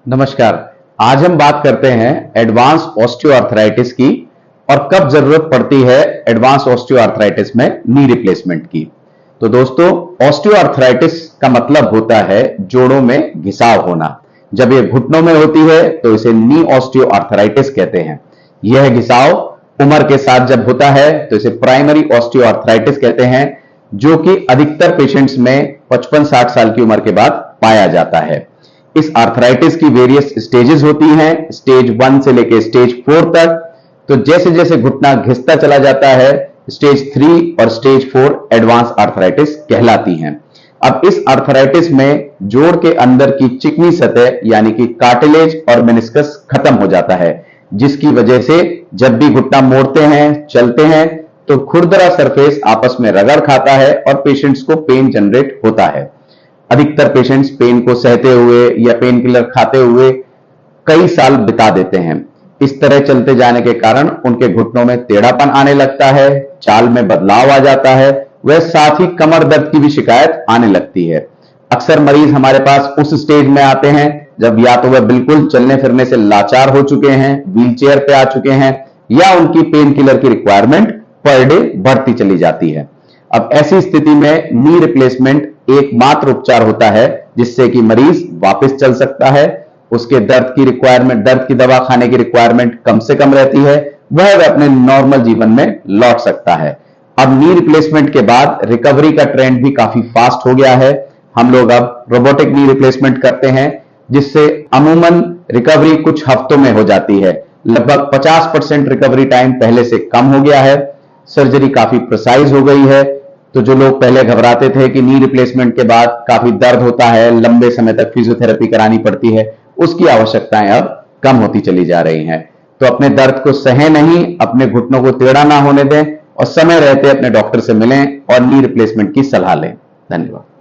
नमस्कार। आज हम बात करते हैं एडवांस ऑस्टियोआर्थराइटिस की और कब जरूरत पड़ती है एडवांस ऑस्टियोआर्थराइटिस में नी रिप्लेसमेंट की। तो दोस्तों, ऑस्टियोआर्थराइटिस का मतलब होता है जोड़ों में घिसाव होना। जब ये घुटनों में होती है तो इसे नी ऑस्टियोआर्थराइटिस कहते हैं। यह घिसाव उम्र के साथ जब होता है तो इसे प्राइमरी ऑस्टियोआर्थराइटिस कहते हैं, जो कि अधिकतर पेशेंट्स में 55-60 साल की उम्र के बाद पाया जाता है। इस आर्थराइटिस की वेरियस स्टेजेस होती हैं, स्टेज 1 से लेकर स्टेज 4 तक। तो जैसे जैसे घुटना घिसता चला जाता है, स्टेज 3 और स्टेज 4 एडवांस आर्थराइटिस कहलाती हैं। अब इस आर्थराइटिस में जोड़ के अंदर की चिकनी सतह यानी कि कार्टिलेज और मेनिस्कस खत्म हो जाता है, जिसकी वजह से जब भी घुटना मोड़ते हैं, चलते हैं, तो खुरदरा सरफेस आपस में रगड़ खाता है और पेशेंट्स को पेन जनरेट होता है। अधिकतर पेशेंट्स पेन को सहते हुए या पेन किलर खाते हुए कई साल बिता देते हैं। इस तरह चलते जाने के कारण उनके घुटनों में टेढ़ापन आने लगता है, चाल में बदलाव आ जाता है, वह साथ ही कमर दर्द की भी शिकायत आने लगती है। अक्सर मरीज हमारे पास उस स्टेज में आते हैं जब या तो वह बिल्कुल चलने फिरने से लाचार हो चुके हैं, व्हील चेयर पे आ चुके हैं, या उनकी पेन किलर की रिक्वायरमेंट पर डे बढ़ती चली जाती है। अब ऐसी स्थिति में नी रिप्लेसमेंट एकमात्र उपचार होता है जिससे कि मरीज वापस चल सकता है, उसके दर्द की रिक्वायरमेंट, दर्द की दवा खाने की रिक्वायरमेंट कम से कम रहती है, वह अपने नॉर्मल जीवन में लौट सकता है। अब नी रिप्लेसमेंट के बाद रिकवरी का ट्रेंड भी काफी फास्ट हो गया है। हम लोग अब रोबोटिक नी रिप्लेसमेंट करते हैं, जिससे अमूमन रिकवरी कुछ हफ्तों में हो जाती है। लगभग 50% रिकवरी टाइम पहले से कम हो गया है। सर्जरी काफी प्रिसाइज हो गई है। तो जो लोग पहले घबराते थे कि नी रिप्लेसमेंट के बाद काफी दर्द होता है, लंबे समय तक फिजियोथेरेपी करानी पड़ती है, उसकी आवश्यकताएं अब कम होती चली जा रही हैं। तो अपने दर्द को सहे नहीं, अपने घुटनों को टेढ़ा ना होने दें और समय रहते अपने डॉक्टर से मिलें और नी रिप्लेसमेंट की सलाह लें। धन्यवाद।